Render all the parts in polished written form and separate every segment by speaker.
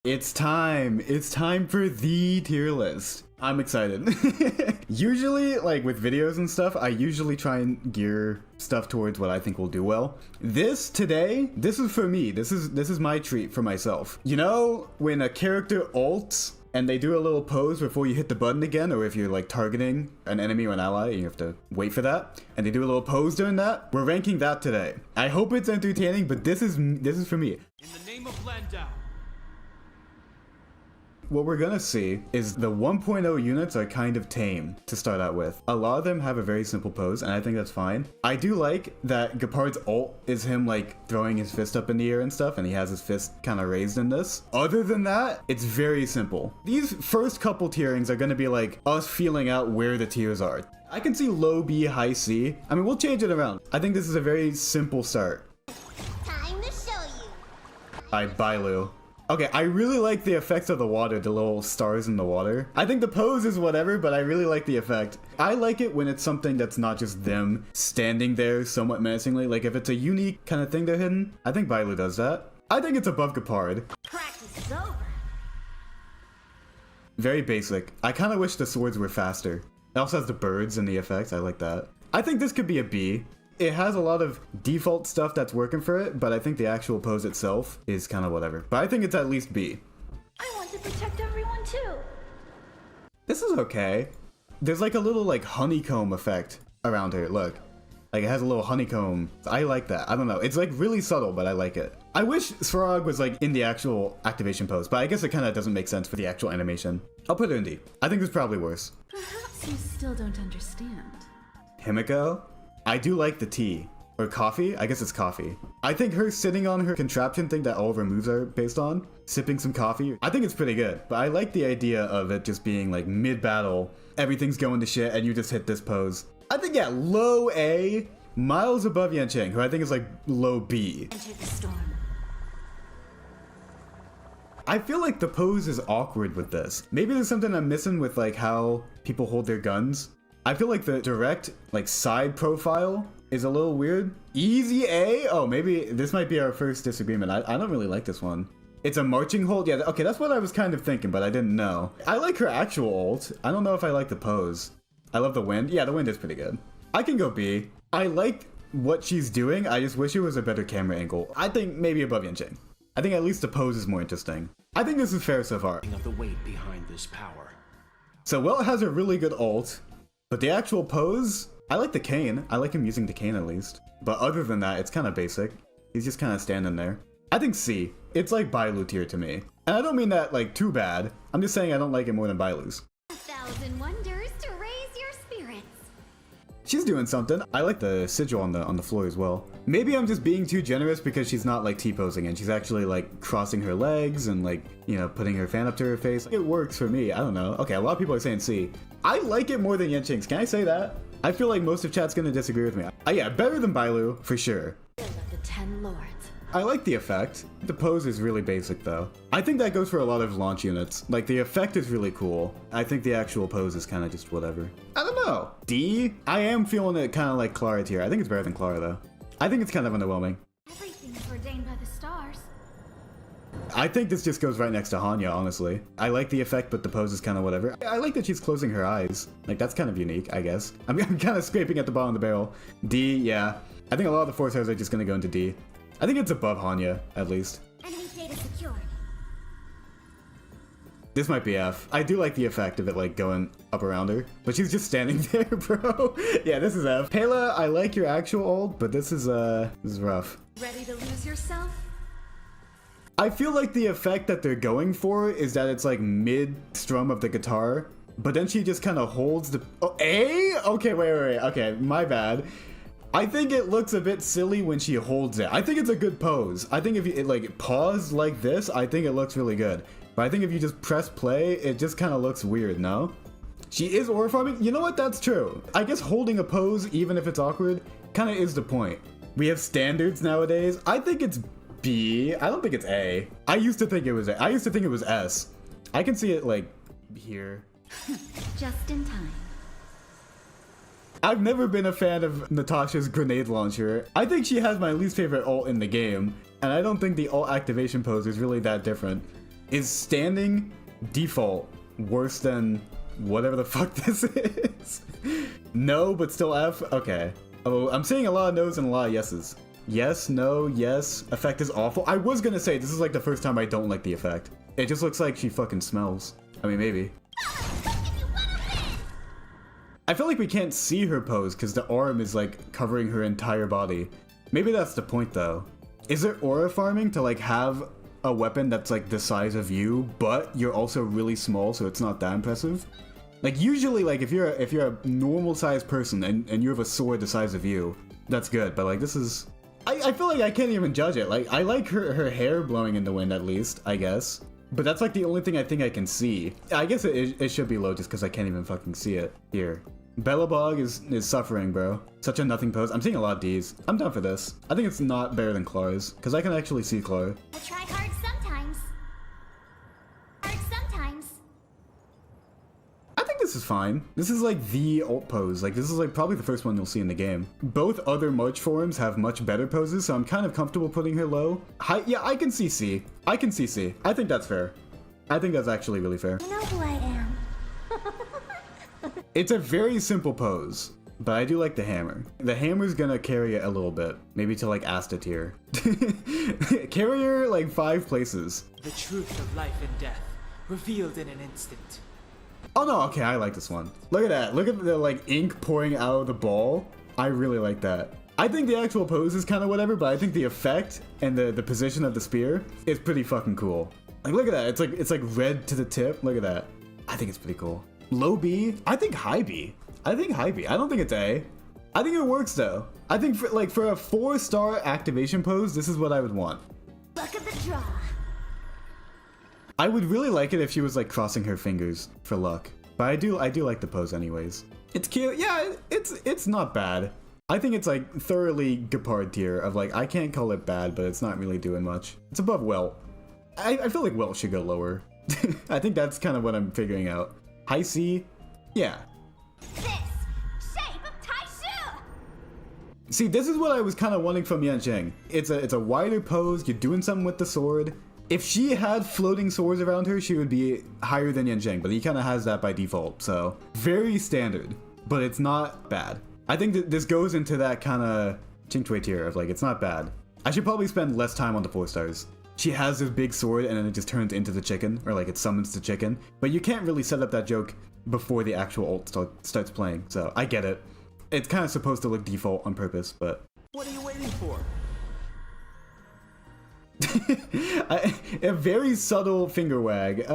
Speaker 1: It's time. It's time for the tier list. I'm excited. Usually, like with videos and stuff, I usually try and gear stuff towards what I think will do well. This is for me. This is my treat for myself. You know, when a character ults and they do a little pose before you hit the button again, or if you're like targeting an enemy or an ally and you have to wait for that, and they do a little pose during that, we're ranking that today. I hope it's entertaining, but this is for me.
Speaker 2: In the name of Landau.
Speaker 1: What we're gonna see is the 1.0 units are kind of tame to start out with. A lot of them have a very simple pose, and I think that's fine. I do like that Gepard's ult is him like throwing his fist up in the air and stuff, and he has his fist kind of raised in this. Other than that, it's very simple. These first couple tierings are gonna be like us feeling out where the tiers are. I can see low B, high C. I mean, we'll change it around. I think this is a very simple start.
Speaker 3: Time to show you.
Speaker 1: Alright, Bailu. Okay, I really like the effects of the water, the little stars in the water. I think the pose is whatever, but I really like the effect. I like it when it's something that's not just them standing there somewhat menacingly. Like if it's a unique kind of thing they're hidden, I think Bailu does that. I think it's above Gepard.
Speaker 3: Practice is over.
Speaker 1: Very basic. I kind of wish the swords were faster. It also has the birds and the effects, I like that. I think this could be a B. It has a lot of default stuff that's working for it, but I think the actual pose itself is kind of whatever. But I think it's at least B.
Speaker 3: I want to protect everyone too.
Speaker 1: This is okay. There's like a little like honeycomb effect around her, look. Like it has a little honeycomb. I like that. I don't know. It's like really subtle, but I like it. I wish Sushang was like in the actual activation pose, but I guess it kind of doesn't make sense for the actual animation. I'll put it in D. I think it's probably worse.
Speaker 3: Perhaps you still don't understand.
Speaker 1: Himeko? I do like the tea. Or coffee? I guess it's coffee. I think her sitting on her contraption thing that all of her moves are based on, sipping some coffee, I think it's pretty good. But I like the idea of it just being like mid-battle, everything's going to shit and you just hit this pose. I think, yeah, low A, miles above Yanqing, who I think is like low B.
Speaker 3: Enter the storm.
Speaker 1: I feel like the pose is awkward with this. Maybe there's something I'm missing with like how people hold their guns. I feel like the direct, like, side profile is a little weird. Easy A? Oh, maybe this might be our first disagreement. I don't really like this one. It's a marching hold? Yeah, okay, that's what I was kind of thinking, but I didn't know. I like her actual ult. I don't know if I like the pose. I love the wind. Yeah, the wind is pretty good. I can go B. I like what she's doing. I just wish it was a better camera angle. I think maybe above Yanqing. I think at least the pose is more interesting. I think this is fair so far.
Speaker 2: Of the weight behind this power.
Speaker 1: So Welt has a really good ult. But the actual pose, I like the cane. I like him using the cane at least. But other than that, it's kind of basic. He's just kind of standing there. I think C. It's like Bailu tier to me. And I don't mean that like too bad. I'm just saying I don't like it more than Bailu's.
Speaker 3: 1,000 wonders to raise your spirits.
Speaker 1: She's doing something. I like the sigil on the floor as well. Maybe I'm just being too generous because she's not like T-posing and she's actually like crossing her legs and like, you know, putting her fan up to her face. It works for me. I don't know. Okay, a lot of people are saying C. I like it more than Yanqing's. Can I say that? I feel like most of chat's gonna disagree with me. Yeah, better than Bailu, for sure.
Speaker 3: Of the 10 lords.
Speaker 1: I like the effect. The pose is really basic though. I think that goes for a lot of launch units. Like the effect is really cool. I think the actual pose is kind of just whatever. I don't know. D? I am feeling it kind of like Clara tier. I think it's better than Clara though. I think it's kind of underwhelming.
Speaker 3: Everything's ordained by the stars.
Speaker 1: I think this just goes right next to Hanya, honestly. I like the effect, but the pose is kind of whatever. I like that she's closing her eyes. Like, that's kind of unique, I guess. I'm kind of scraping at the bottom of the barrel. D, yeah. I think a lot of the force heroes are just going to go into D. I think it's above Hanya, at least.
Speaker 3: Enemy data secured.
Speaker 1: This might be F. I do like the effect of it, like, going up around her. But she's just standing there, bro. Yeah, this is F. Pela, I like your actual ult, but this is rough.
Speaker 3: Ready to lose yourself?
Speaker 1: I feel like the effect that they're going for is that it's like mid-strum of the guitar, but then she just kind of holds the... Oh, A? Okay, wait. Okay, my bad. I think it looks a bit silly when she holds it. I think it's a good pose. I think if you like pause like this, I think it looks really good. But I think if you just press play, it just kind of looks weird, no? She is aura farming? You know what? That's true. I guess holding a pose, even if it's awkward, kind of is the point. We have standards nowadays. I think it's B. I don't think it's A. I used to think it was A. I used to think it was S. I can see it like here.
Speaker 3: Just in time.
Speaker 1: I've never been a fan of Natasha's grenade launcher. I think she has my least favorite ult in the game, and I don't think the ult activation pose is really that different. Is standing default worse than whatever the fuck this is? No, but still F? Okay. Oh, I'm seeing a lot of no's and a lot of yeses. Yes, no, yes. Effect is awful. I was gonna say, this is like the first time I don't like the effect. It just looks like she fucking smells. I mean, maybe. I feel like we can't see her pose because the arm is like covering her entire body. Maybe that's the point though. Is it aura farming to like have a weapon that's like the size of you, but you're also really small, so it's not that impressive? Like usually, like if you're a normal sized person and you have a sword the size of you, that's good. But like this is, I feel like I can't even judge it. Like I like her hair blowing in the wind at least, I guess. But that's like the only thing I think I can see. I guess it should be low just because I can't even fucking see it here. Bellabog is suffering, bro. Such a nothing pose. I'm seeing a lot of D's. I'm down for this. I think it's not better than Clara's because I can actually see Clara.
Speaker 3: I try hard sometimes. Hard sometimes.
Speaker 1: I think this is fine. This is like the ult pose. Like this is like probably the first one you'll see in the game. Both other March forms have much better poses, so I'm kind of comfortable putting her low. Yeah, I can see C. I can see C. I think that's fair. I think that's actually really fair.
Speaker 3: You know who I am.
Speaker 1: It's a very simple pose, but I do like the hammer. The hammer's gonna carry it a little bit, maybe to like Asta tier. Carry her like 5 places.
Speaker 4: The truth of life and death, revealed in an instant.
Speaker 1: Oh no, okay, I like this one. Look at that. Look at the like ink pouring out of the ball. I really like that. I think the actual pose is kind of whatever, but I think the effect and the position of the spear is pretty fucking cool. Like look at that. It's like red to the tip. Look at that. I think it's pretty cool. Low B? I think high B. I think high B. I don't think it's A. I think it works though. I think for a 4-star activation pose, this is what I would want.
Speaker 3: Luck of the draw.
Speaker 1: I would really like it if she was like crossing her fingers for luck. But I do like the pose anyways. It's cute. Yeah, it's not bad. I think it's like thoroughly Gepard tier of like, I can't call it bad, but it's not really doing much. It's above Welt. I feel like Welt should go lower. I think that's kind of what I'm figuring out. High C? Yeah.
Speaker 3: This shape of Taishu.
Speaker 1: See, this is what I was kind of wanting from Yanqing. It's a wider pose, you're doing something with the sword. If she had floating swords around her, she would be higher than Yanqing, but he kind of has that by default, so. Very standard, but it's not bad. I think that this goes into that kind of Qingque tier of like, it's not bad. I should probably spend less time on the 4 stars. She has this big sword and then it just turns into the chicken, or like it summons the chicken. But you can't really set up that joke before the actual ult starts playing, so I get it. It's kind of supposed to look default on purpose, but...
Speaker 4: What are you waiting for?
Speaker 1: A very subtle finger wag.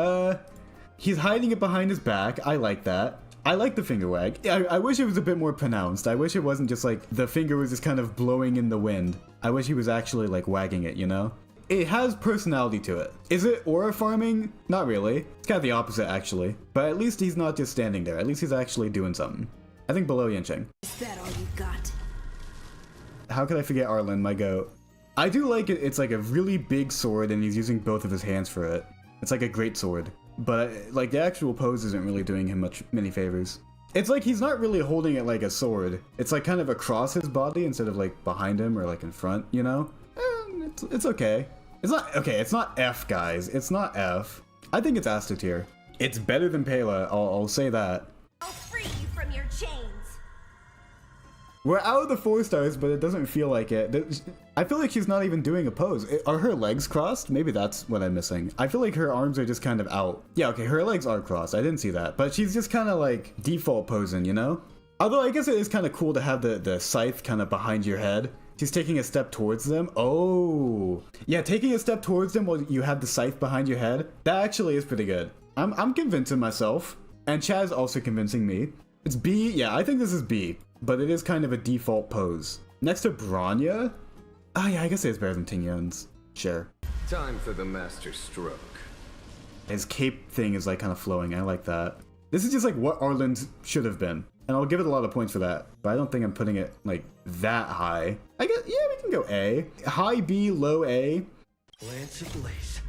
Speaker 1: He's hiding it behind his back. I like that. I like the finger wag. I wish it was a bit more pronounced. I wish it wasn't just like the finger was just kind of blowing in the wind. I wish he was actually like wagging it, you know? It has personality to it. Is it aura farming? Not really. It's kind of the opposite actually. But at least he's not just standing there. At least he's actually doing something. I think below Yanqing.
Speaker 3: Is that all you got?
Speaker 1: How could I forget Arlan, my goat? I do like it. It's like a really big sword and he's using both of his hands for it. It's like a great sword. But like the actual pose isn't really doing him many favors. It's like he's not really holding it like a sword. It's like kind of across his body instead of like behind him or like in front, you know? It's okay. It's not okay. It's not F, guys. It's not F. I think it's Asta tier. It's better than Pela. I'll say that.
Speaker 3: I'll free you from your chains.
Speaker 1: We're out of the 4 stars, but it doesn't feel like it. I feel like she's not even doing a pose. Are her legs crossed? Maybe that's what I'm missing. I feel like her arms are just kind of out. Yeah, okay, her legs are crossed. I didn't see that. But she's just kind of like default posing, you know? Although I guess it is kind of cool to have the scythe kind of behind your head. She's taking a step towards them. Oh. Yeah, taking a step towards them while you have the scythe behind your head. That actually is pretty good. I'm convincing myself. And Chad's also convincing me. It's B. Yeah, I think this is B. But it is kind of a default pose. Next to Bronya? Oh yeah, I guess it's better than Tingyun's. Sure.
Speaker 5: Time for the master stroke.
Speaker 1: His cape thing is like kind of flowing. I like that. This is just like what Arlan's should have been. And I'll give it a lot of points for that. But I don't think I'm putting it like that high. I guess, yeah, we can go A. High B, low A.
Speaker 4: Lance ablaze.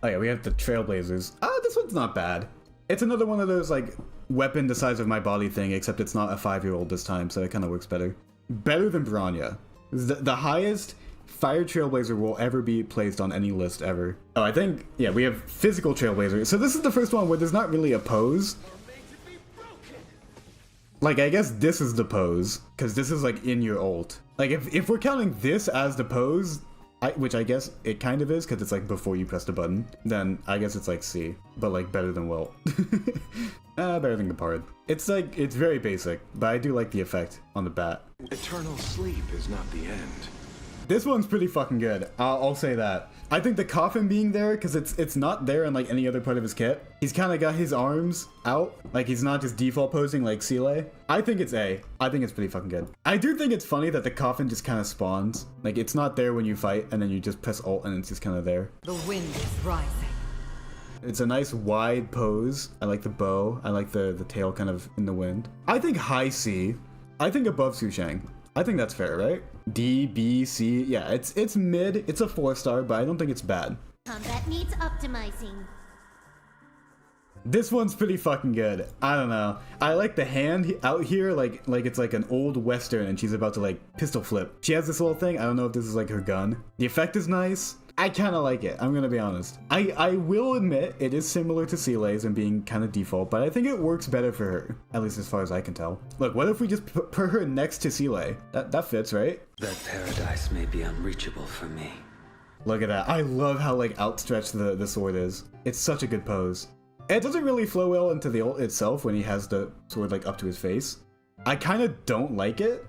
Speaker 1: Oh yeah, we have the Trailblazers. This one's not bad. It's another one of those like weapon the size of my body thing, except it's not a 5-year-old this time, so it kind of works better. Better than Bronya. The highest Fire Trailblazer will ever be placed on any list ever. Oh, I think, yeah, we have Physical Trailblazer. So this is the first one where there's not really a pose. Like, I guess this is the pose, because this is like in your ult. Like, if we're counting this as the pose, which I guess it kind of is, because it's like before you press the button, then I guess it's like C, but like better than Welt. Better than Gepard. It's like, it's very basic, but I do like the effect on the bat.
Speaker 2: Eternal sleep is not the end.
Speaker 1: This one's pretty fucking good. I'll say that. I think the coffin being there, because it's not there in like any other part of his kit. He's kind of got his arms out. Like he's not just default posing like Seele. I think it's A. I think it's pretty fucking good. I do think it's funny that the coffin just kind of spawns. Like it's not there when you fight and then you just press ult and it's just kind of there.
Speaker 6: The wind is rising.
Speaker 1: It's a nice wide pose. I like the bow. I like the tail kind of in the wind. I think high C. I think above Sushang. I think that's fair, right? D, B, C. Yeah, it's mid. It's a 4-star, but I don't think it's bad.
Speaker 3: Combat needs optimizing.
Speaker 1: This one's pretty fucking good. I don't know. I like the hand out here, like it's like an old western, and she's about to like pistol flip. She has this little thing. I don't know if this is like her gun. The effect is nice. I kind of like it. I'm gonna be honest. I will admit it is similar to Seele's and being kind of default, but I think it works better for her, at least as far as I can tell. Look, what if we just put her next to Seele? That fits, right?
Speaker 7: That paradise may be unreachable for me.
Speaker 1: Look at that. I love how like outstretched the sword is. It's such a good pose. It doesn't really flow well into the ult itself when he has the sword like up to his face. I kind of don't like it.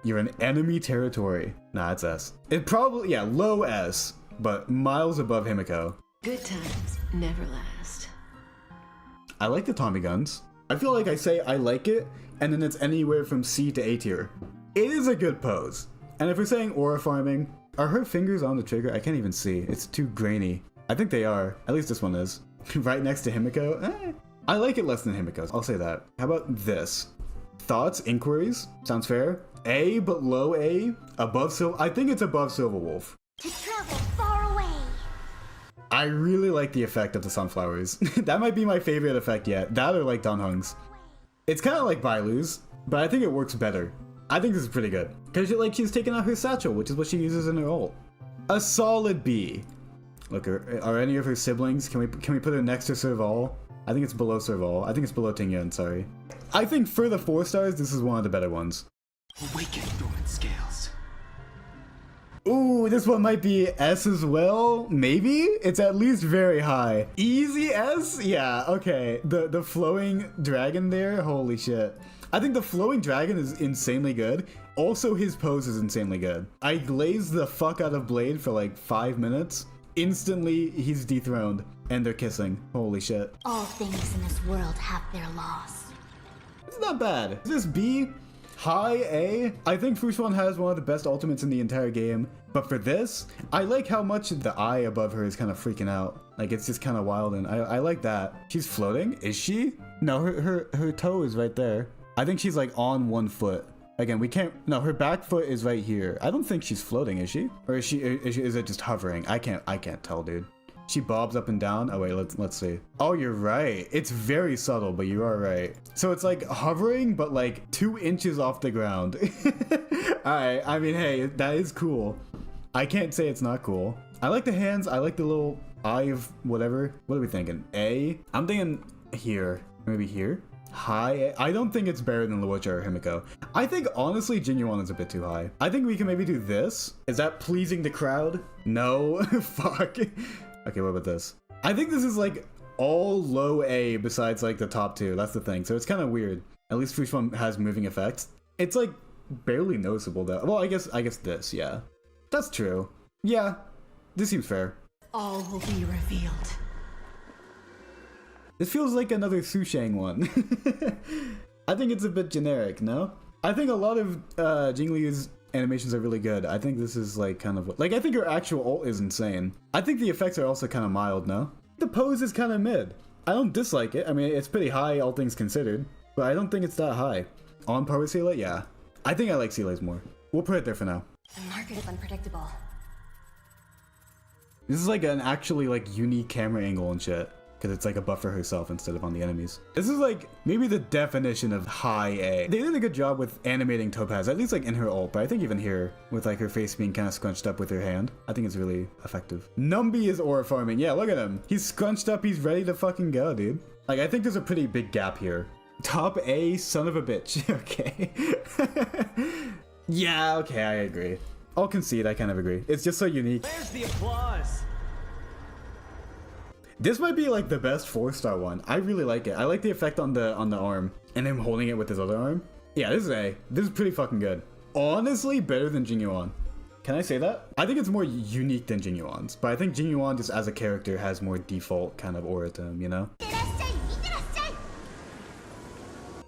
Speaker 1: You're in enemy territory. Nah, it's S. It probably, yeah, low S, but miles above Himeko.
Speaker 6: Good times never last.
Speaker 1: I like the Tommy guns. I feel like I say I like it, and then it's anywhere from C to A tier. It is a good pose. And if we're saying aura farming, are her fingers on the trigger? I can't even see. It's too grainy. I think they are. At least this one is. Right next to Himeko? I like it less than Himeko's. I'll say that. How about this? Thoughts? Inquiries? Sounds fair? A, but low A? Above Silver? I think it's above Silver Wolf.
Speaker 3: To travel far away.
Speaker 1: I really like the effect of the sunflowers. That might be my favorite effect yet. That or like Dan Heng's. It's kind of like Bailu's, but I think it works better. I think this is pretty good. Because like she's taking out her satchel, which is what she uses in her ult. A solid B. Look, are any of her siblings? Can we put her next to Serval? I think it's below Serval. I think it's below Tingyun, sorry. I think for the 4 stars, this is one of the better ones.
Speaker 4: Awaken dormant scales.
Speaker 1: Ooh, this one might be S as well. Maybe? It's at least very high. Easy S? Yeah, okay. The flowing dragon there, holy shit. I think the flowing dragon is insanely good. Also, his pose is insanely good. I glazed the fuck out of Blade for like 5 minutes. Instantly, he's dethroned. And they're kissing. Holy shit.
Speaker 3: All things in this world have their laws.
Speaker 1: It's not bad. Is this B? High A? I think Phainon has one of the best ultimates in the entire game. But for this, I like how much the eye above her is kind of freaking out. Like, it's just kind of wild, and I like that. She's floating? Is she? No, her toe is right there. I think she's, like, on one foot. Again, we can't... No, her back foot is right here. I don't think she's floating, is she? Or is it just hovering? I can't tell, dude. She bobs up and down. Oh, wait, let's see. Oh, you're right. It's very subtle, but you are right. So it's like hovering, but like 2 inches off the ground. Alright, I mean, hey, that is cool. I can't say it's not cool. I like the hands. I like the little eye of whatever. What are we thinking? A? I'm thinking here. Maybe here? High? I don't think it's better than Luocha or Himeko. I think, honestly, Jing Yuan is a bit too high. I think we can maybe do this. Is that pleasing the crowd? No. Fuck. Okay, what about this? I think this is like all low A besides like the top 2. That's the thing. So it's kind of weird. At least Phainon has moving effects. It's like barely noticeable though. Well, I guess this, yeah. That's true. Yeah, this seems fair.
Speaker 6: All will be revealed.
Speaker 1: This feels like another Sushang one. I think it's a bit generic, no? I think a lot of Jing Liu's animations are really good. I think this is like kind of like, I think her actual ult is insane. I think the effects are also kind of mild, no? The pose is kind of mid. I don't dislike it. I mean, it's pretty high, all things considered, but I don't think it's that high. On par with Seele? Yeah. I think I like Seele's more. We'll put it there for now.
Speaker 3: The market is unpredictable.
Speaker 1: This is like an actually like unique camera angle and shit. because it's like a buff for herself instead of on the enemies. This is like maybe the definition of high A. They did a good job with animating Topaz, at least like in her ult, but I think even here with like her face being kind of scrunched up with her hand, I think it's really effective. Numby is aura farming. Yeah, look at him. He's scrunched up. He's ready to fucking go, dude. Like, I think there's a pretty big gap here. Top A, son of a bitch. Okay. Yeah, okay, I agree. I'll concede, I kind of agree. It's just so unique.
Speaker 4: There's the applause.
Speaker 1: This might be like the best 4-star one. I really like it. I like the effect on the arm and him holding it with his other arm. Yeah, this is A. This is pretty fucking good. Honestly, better than Jing Yuan. Can I say that? I think it's more unique than Jing Yuan's, but I think Jing Yuan just as a character has more default kind of aura to him, you know?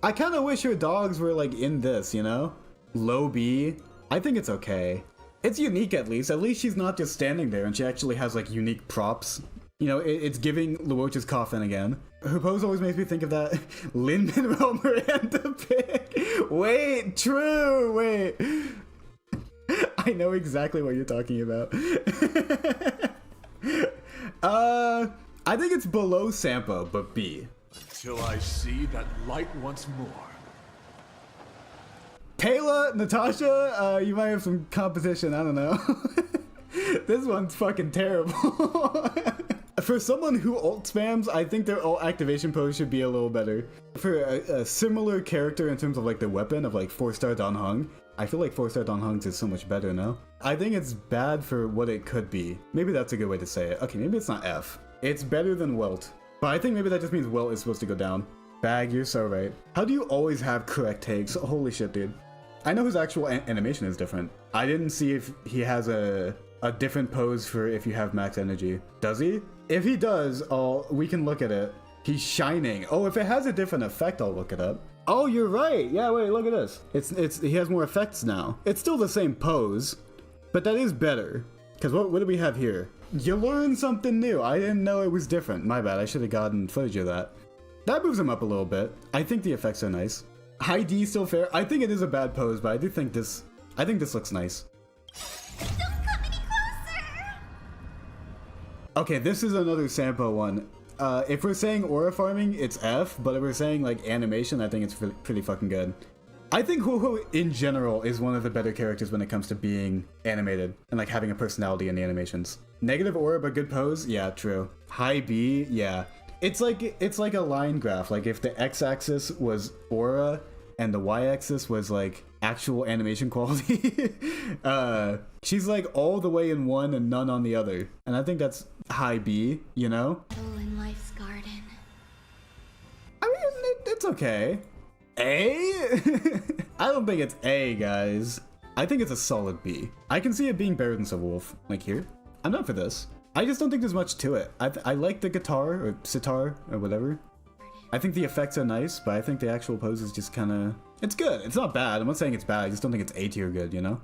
Speaker 1: I kind of wish her dogs were like in this, you know? Low B. I think it's okay. It's unique at least. At least she's not just standing there and she actually has like unique props. You know, it's giving Luocha's coffin again. Her pose always makes me think of that Lin-Manuel Miranda pic. Wait, true, wait. I know exactly what you're talking about. I think it's below Sampo, but B.
Speaker 2: Till I see that light once more.
Speaker 1: Pela, Natasha, you might have some competition, I don't know. This one's fucking terrible. For someone who ult spams, I think their ult activation pose should be a little better. For a similar character in terms of like the weapon of like 4-star Dan Heng, I feel like 4-star Dan Heng's is so much better, no? I think it's bad for what it could be. Maybe that's a good way to say it. Okay, maybe it's not F. It's better than Welt. But I think maybe that just means Welt is supposed to go down. Bag, you're so right. How do you always have correct takes? Holy shit, dude. I know his actual animation is different. I didn't see if he has a different pose for if you have max energy. Does he? If he does, we can look at it. He's shining. Oh, if it has a different effect, I'll look it up. Oh, you're right. Yeah, wait, look at this. He has more effects now. It's still the same pose, but that is better. Because what do we have here? You learn something new. I didn't know it was different. My bad. I should have gotten footage of that. That moves him up a little bit. I think the effects are nice. High D still fair. I think it is a bad pose, but I do think this looks nice.
Speaker 3: Don't come any closer!
Speaker 1: Okay, this is another Sampo one. If we're saying aura farming, it's F, but if we're saying like animation, I think it's pretty fucking good. I think Huohuo in general is one of the better characters when it comes to being animated and like having a personality in the animations. Negative aura but good pose? Yeah, true. High B? Yeah. It's like a line graph. Like if the x-axis was aura and the y-axis was like actual animation quality, she's like all the way in one and none on the other. And I think that's high B, you know?
Speaker 3: In life's garden.
Speaker 1: I mean, it's okay. A? I don't think it's A, guys. I think it's a solid B. I can see it being better than Civil Wolf. Like here. I'm not for this. I just don't think there's much to it. I like the guitar or sitar or whatever. I think the effects are nice, but I think the actual pose is just kind of... It's good. It's not bad. I'm not saying it's bad. I just don't think it's A tier good, you know?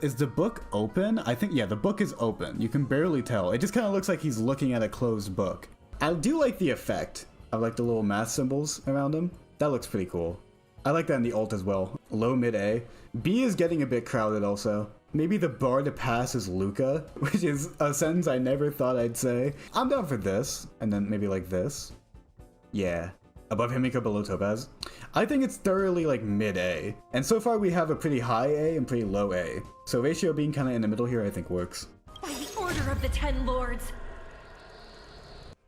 Speaker 1: Is the book open? I think, yeah, the book is open. You can barely tell. It just kind of looks like he's looking at a closed book. I do like the effect of like the little math symbols around him. That looks pretty cool. I like that in the ult as well. Low mid A. B is getting a bit crowded also. Maybe the bar to pass is Luca, which is a sentence I never thought I'd say. I'm down for this. And then maybe like this. Yeah. Above Himeko, below Topaz. I think it's thoroughly like mid A. And so far we have a pretty high A and pretty low A. So ratio being kind of in the middle here I think works.
Speaker 6: By the order of the 10 lords.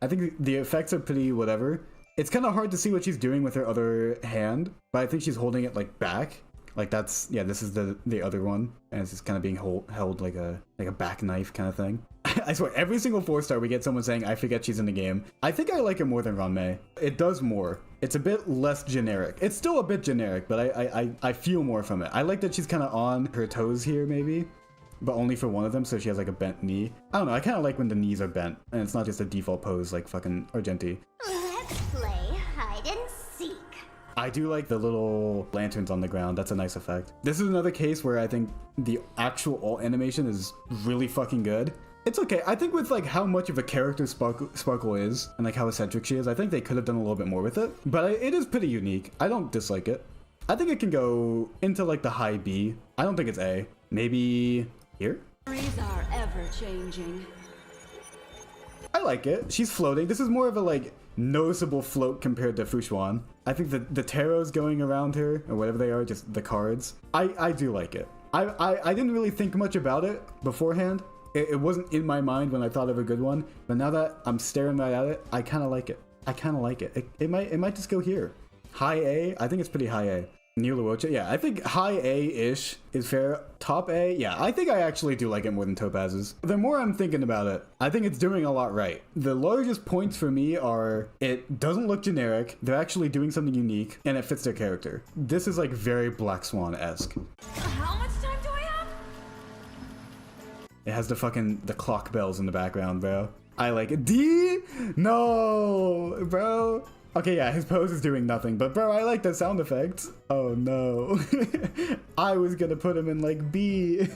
Speaker 1: I think the effects are pretty whatever. It's kind of hard to see what she's doing with her other hand, but I think she's holding it like back. Like that's, yeah, this is the other one, and it's just kind of being held like a back knife kind of thing. I swear, every single 4-star we get someone saying, I forget she's in the game. I think I like it more than Ruan Mei. It does more. It's a bit less generic. It's still a bit generic, but I feel more from it. I like that she's kind of on her toes here, maybe, but only for one of them, so she has like a bent knee. I don't know, I kind of like when the knees are bent, and it's not just a default pose like fucking Argenti.
Speaker 3: Let's play hide and seek.
Speaker 1: I do like the little lanterns on the ground. That's a nice effect. This is another case where I think the actual ult animation is really fucking good. It's okay. I think with like how much of a character Sparkle is and like how eccentric she is, I think they could have done a little bit more with it. But it is pretty unique. I don't dislike it. I think it can go into like the high B. I don't think it's A. Maybe here?
Speaker 6: Stories are ever changing.
Speaker 1: I like it. She's floating. This is more of a like noticeable float compared to Fushuan. I think the tarots going around her, or whatever they are, just the cards. I do like it. I didn't really think much about it beforehand. It wasn't in my mind when I thought of a good one, but now that I'm staring right at it, I kind of like it. I kind of like it. It might just go here. High A, I think it's pretty high A. Near Luocha, yeah, I think high A-ish is fair. Top A, yeah, I think I actually do like it more than Topaz's. The more I'm thinking about it, I think it's doing a lot right. The largest points for me are it doesn't look generic, they're actually doing something unique, and it fits their character. This is like very Black Swan-esque.
Speaker 6: How much time do I have?
Speaker 1: It has the clock bells in the background, bro. I like it. D? No, bro. Okay, yeah, his pose is doing nothing, but bro, I like the sound effects. Oh no. I was gonna put him in like B.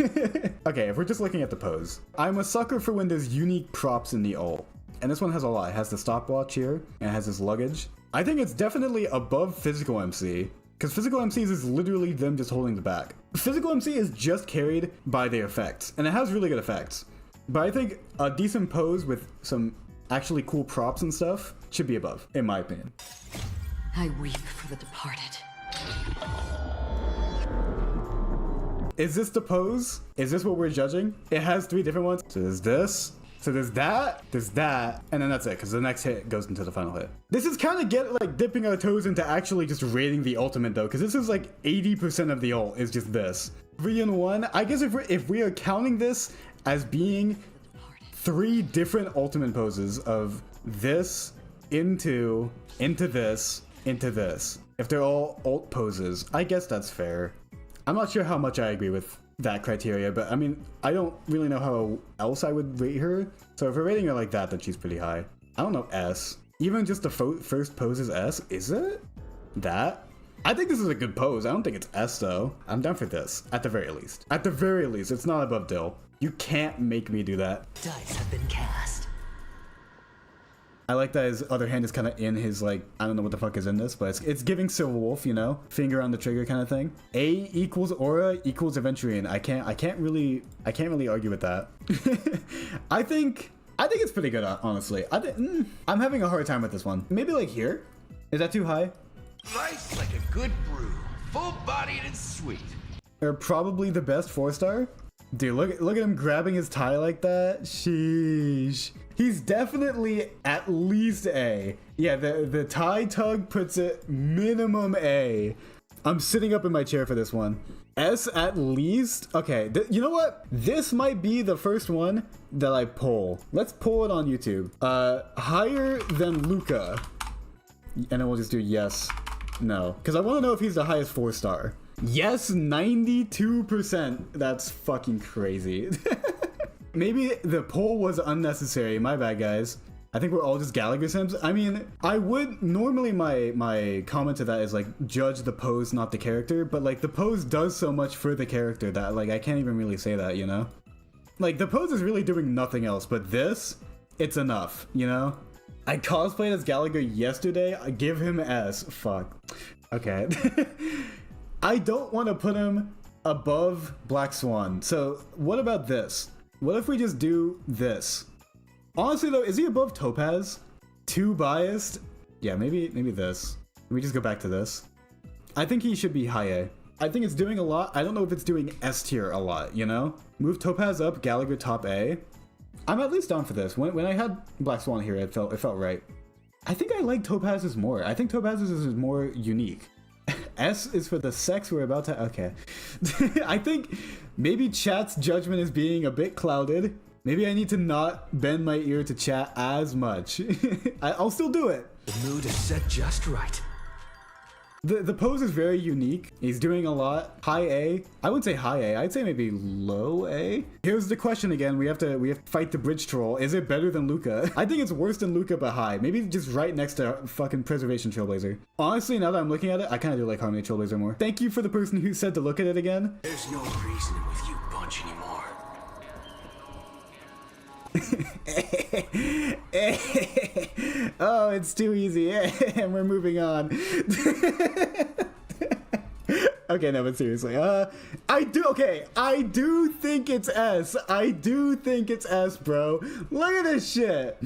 Speaker 1: Okay, if we're just looking at the pose. I'm a sucker for when there's unique props in the ult. And this one has a lot. It has the stopwatch here, and it has this luggage. I think it's definitely above physical MC, because physical MCs is literally them just holding the back. Physical MC is just carried by the effects, and it has really good effects. But I think a decent pose with some actually cool props and stuff should be above, in my opinion.
Speaker 6: I weep for the departed.
Speaker 1: Is this the pose? Is this what we're judging? It has 3 different ones. So there's this. So there's that, and then that's it, because the next hit goes into the final hit. This is kind of dipping our toes into actually just rating the ultimate though, because this is like 80% of the ult is just this. 3-in-1, I guess if we are counting this as being 3 different ultimate poses of this into this, into this. If they're all ult poses, I guess that's fair. I'm not sure how much I agree with that criteria, but I mean, I don't really know how else I would rate her. So if we're rating her like that, then she's pretty high. I don't know, S. Even just the first pose is S, is it? That? I think this is a good pose. I don't think it's S though. I'm down for this, at the very least. At the very least, it's not above Dill. You can't make me do that.
Speaker 6: Dice have been cast.
Speaker 1: I like that his other hand is kind of in his, like, I don't know what the fuck is in this, but it's giving Silver Wolf, you know? Finger on the trigger kind of thing. A equals aura equals Aventurine. I can't really argue with that. I think it's pretty good, honestly. I'm having a hard time with this one. Maybe like here? Is that too high?
Speaker 8: Nice like a good brew. Full-bodied and sweet.
Speaker 1: Or probably the best 4-star? Dude, look at him grabbing his tie like that. Sheesh. He's definitely at least A. Yeah, the tie tug puts it minimum A. I'm sitting up in my chair for this one. S at least? Okay, you know what? This might be the first one that I pull. Let's pull it on YouTube. Higher than Luca. And then we'll just do yes, no. Because I want to know if he's the highest 4-star. Yes, 92%. That's fucking crazy. Maybe the poll was unnecessary. My bad, guys. I think we're all just Gallagher Sims. I mean, I would normally my comment to that is like judge the pose, not the character. But like the pose does so much for the character that like I can't even really say that, you know? Like the pose is really doing nothing else, but this, it's enough, you know? I cosplayed as Gallagher yesterday. I give him S. Fuck. Okay. I don't want to put him above Black Swan. So what about this? What if we just do this? Honestly though, is he above Topaz? Too biased? Yeah, maybe this. Let me just go back to this. I think he should be high A. I think it's doing a lot. I don't know if it's doing S tier a lot, you know? Move Topaz up, Gallagher top A. I'm at least down for this. When I had Black Swan here, it felt right. I think I like Topaz's more. I think Topaz's is more unique. S is for the sex we're about to... Okay. I think maybe chat's judgment is being a bit clouded. Maybe I need to not bend my ear to chat as much. I'll still do it.
Speaker 8: The mood is set just right.
Speaker 1: The pose is very unique. He's doing a lot. High A. I wouldn't say high A. I'd say maybe low A. Here's the question again. We have to fight the bridge troll. Is it better than Luca? I think it's worse than Luca, but high. Maybe just right next to fucking Preservation Trailblazer. Honestly, now that I'm looking at it, I kind of do like Harmony Trailblazer more. Thank you for the person who said to look at it again.
Speaker 8: There's no reasoning with you bunch anymore.
Speaker 1: Oh, it's too easy. And we're moving on. Okay, no, but seriously. I I do think it's S. I do think it's S, bro. Look at this shit.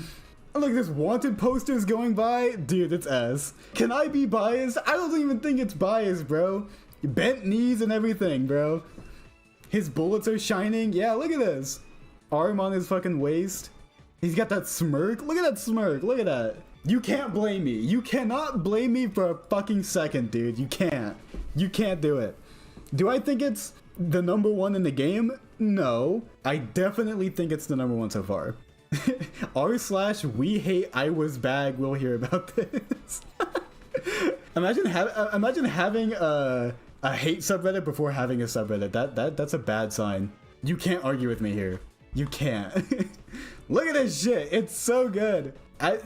Speaker 1: Look, this wanted posters going by. Dude, it's S. Can I be biased? I don't even think it's biased, bro. Bent knees and everything, bro. His bullets are shining. Yeah, look at this. Arm on his fucking waist. He's got that smirk. Look at that smirk. Look at that. You can't blame me. You cannot blame me for a fucking second, dude. You can't. You can't do it. Do I think it's the number one in the game? No. I definitely think it's the number one so far. r/we hate I was bag. We'll hear about this. imagine having a hate subreddit before having a subreddit. That's a bad sign. You can't argue with me here. You can't. Look at this shit. It's so good.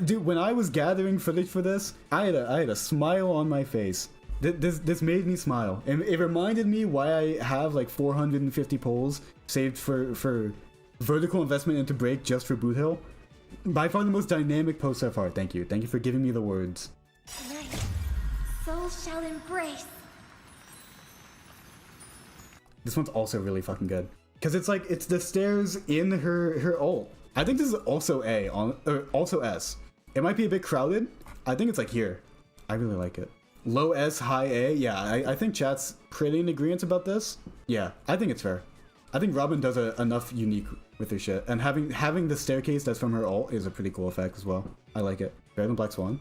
Speaker 1: Dude, when I was gathering footage for this, I had a smile on my face. This made me smile. And it reminded me why I have like 450 polls saved for vertical investment into Break just for Boothill. By far the most dynamic post so far. Thank you. Thank you for giving me the words.
Speaker 3: Tonight, souls shall embrace.
Speaker 1: This one's also really fucking good. Because it's the stairs in her ult. I think this is also A, also S. It might be a bit crowded. I think it's like here. I really like it. Low S, high A. Yeah, I think chat's pretty in agreement about this. Yeah, I think it's fair. I think Robin does enough unique with her shit. And having the staircase that's from her ult is a pretty cool effect as well. I like it. Better than Black Swan?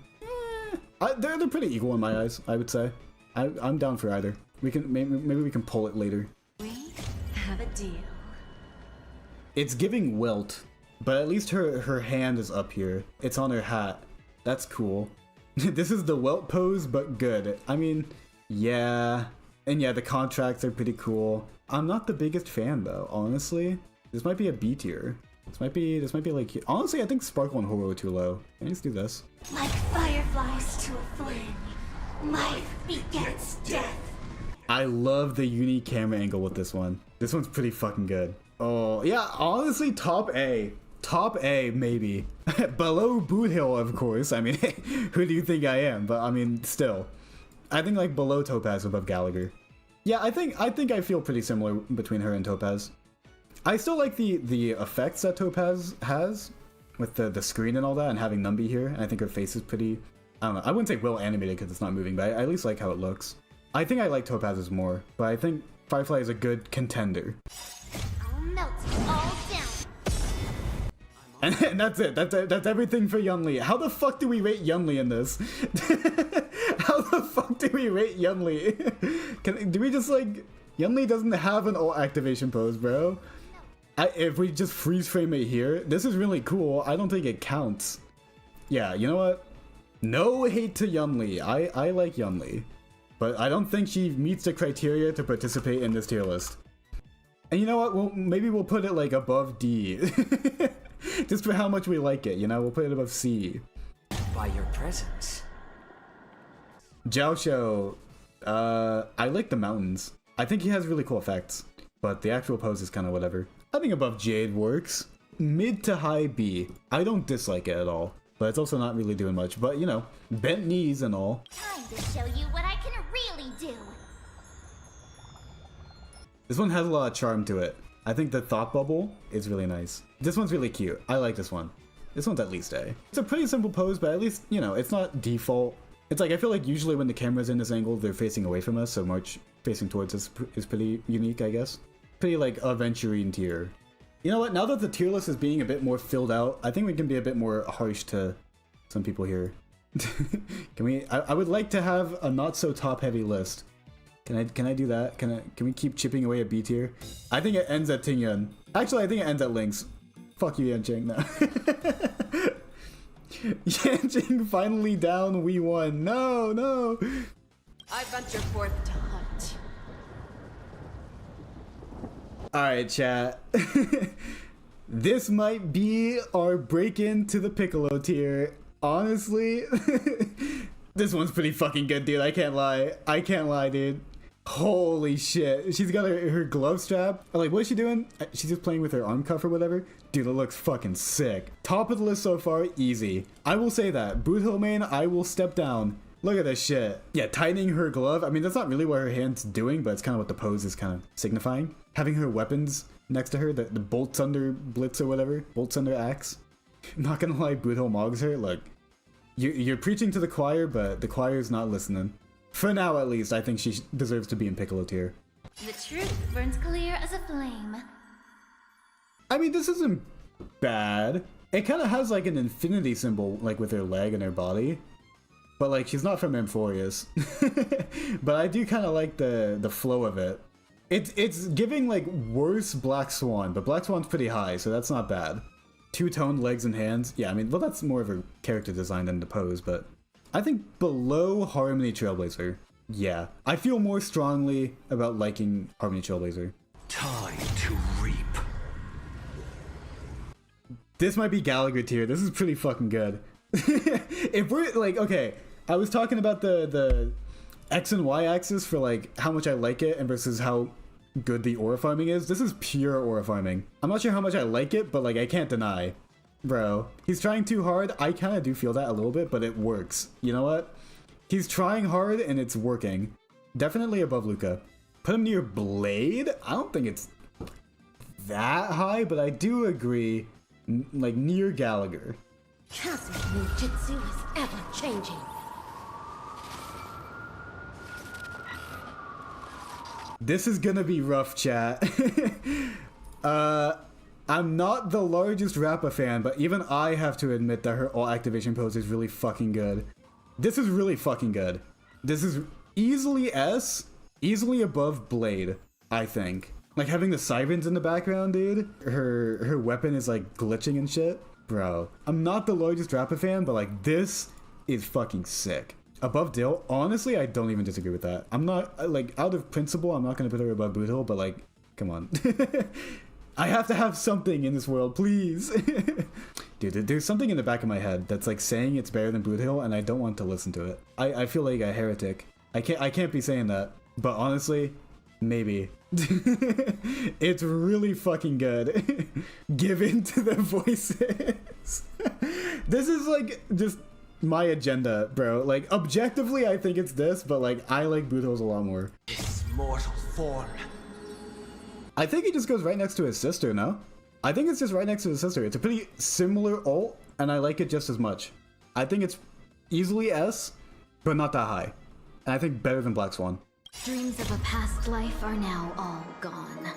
Speaker 1: They're pretty equal in my eyes, I would say. I'm down for either. We can maybe we can pull it later.
Speaker 6: We have a deal.
Speaker 1: It's giving Welt, but at least her hand is up here. It's on her hat. That's cool. This is the Welt pose, but good. I mean, yeah. And yeah, the contracts are pretty cool. I'm not the biggest fan though, honestly. This might be a B tier. This might be like, honestly, I think Sparkle and Horror are too low. Let's do this.
Speaker 3: Like fireflies to a flame, life begets death.
Speaker 1: I love the unique camera angle with this one. This one's pretty fucking good. Oh, yeah, honestly, top A. Top A, maybe. Below Boothill, of course. I mean, who do you think I am? But I mean, still. I think like below Topaz, above Gallagher. Yeah, I think I feel pretty similar between her and Topaz. I still like the effects that Topaz has with the screen and all that, and having Numby here. And I think her face is pretty, I don't know. I wouldn't say well animated because it's not moving, but I at least like how it looks. I think I like Topaz's more, but I think Firefly is a good contender.
Speaker 3: I'll melt you all down.
Speaker 1: And that's it. That's everything for Yunli. How the fuck do we rate Yunli in this? How the fuck do we rate Yunli? Do we just like... Yunli doesn't have an ult activation pose, bro. If we just freeze frame it here, this is really cool. I don't think it counts. Yeah, you know what? No hate to Yunli. I like Yunli. But I don't think she meets the criteria to participate in this tier list. And you know what? Well, maybe we'll put it like above D. Just for how much we like it, you know? We'll put it above C.
Speaker 7: By your presence.
Speaker 1: Jiaoshou, I like the mountains. I think he has really cool effects, but the actual pose is kind of whatever. I think above Jade works. Mid to high B. I don't dislike it at all, but it's also not really doing much. But, you know, bent knees and all.
Speaker 3: Time to show you what I can really do.
Speaker 1: This one has a lot of charm to it. I think the thought bubble is really nice. This one's really cute. I like this one. This one's at least A. It's a pretty simple pose, but at least, you know, it's not default. It's like, I feel like usually when the camera's in this angle, they're facing away from us, so March facing towards us is pretty unique, I guess. Pretty like aventurine tier. You know what, now that the tier list is being a bit more filled out, I think we can be a bit more harsh to some people here. Can we, I would like to have a not so top heavy list. Can I do that? Can we keep chipping away at B tier? I think it ends at Tingyun. Actually, I think it ends at Lynx. Fuck you, Yanqing. No. Yanqing finally down. We won. No, no.
Speaker 6: I venture forth to hunt.
Speaker 1: Alright, chat. This might be our break into the Piccolo tier. Honestly, this one's pretty fucking good, dude. I can't lie. I can't lie, dude. Holy shit. She's got her glove strap. Like, what is she doing? She's just playing with her arm cuff or whatever. Dude, it looks fucking sick. Top of the list so far, easy. I will say that. Boothill main, I will step down. Look at this shit. Yeah, tightening her glove. I mean, that's not really what her hand's doing, but it's kind of what the pose is kind of signifying. Having her weapons next to her, the Bolt Thunder Blitz or whatever. Bolt Thunder Axe. I'm not gonna lie, Boothill mogs her. Look, you're preaching to the choir, but the choir's not listening. For now, at least, I think she deserves to be in Piccolo tier.
Speaker 3: The truth burns clear as a flame.
Speaker 1: I mean, this isn't bad. It kind of has like an infinity symbol, like with her leg and her body. But like, she's not from Amphorius. But I do kind of like the flow of it. It's giving like worse Black Swan, but Black Swan's pretty high, so that's not bad. Two-toned legs and hands. Yeah, I mean, well, that's more of a character design than the pose, but I think below Harmony Trailblazer. Yeah, I feel more strongly about liking Harmony Trailblazer.
Speaker 8: Time to reap.
Speaker 1: This might be Gallagher tier. This is pretty fucking good. If we're like, okay, I was talking about the X and Y axis for like how much I like it and versus how good the aura farming is. This is pure aura farming. I'm not sure how much I like it, but like I can't deny. Bro, he's trying too hard. I kind of do feel that a little bit, but it works. You know what? He's trying hard and it's working. Definitely above Luca. Put him near Blade? I don't think it's that high, but I do agree, like near Gallagher.
Speaker 3: Cosmic ninjutsu is ever changing.
Speaker 1: This is gonna be rough, chat. I'm not the largest Rappa fan, but even I have to admit that her all activation pose is really fucking good. This is really fucking good. This is easily S, easily above Blade, I think. Like having the sirens in the background, dude. Her weapon is like glitching and shit. Bro, I'm not the largest Rappa fan, but like this is fucking sick. Above Dill, honestly, I don't even disagree with that. I'm not, like, out of principle, I'm not gonna put her above Boothill, but like, come on. I have to have something in this world, please. Dude, there's something in the back of my head that's like saying it's better than Boothill, and I don't want to listen to it. I feel like a heretic. I can't be saying that, but honestly, maybe. It's really fucking good. Give in to the voices. This is like just my agenda, bro. Like objectively I think it's this, but like I like Boothill's a lot more.
Speaker 8: This mortal form.
Speaker 1: I think he just goes right next to his sister, no? I think it's just right next to his sister. It's a pretty similar ult, and I like it just as much. I think it's easily S, but not that high. And I think better than Black Swan.
Speaker 3: Dreams of a past life are now all gone.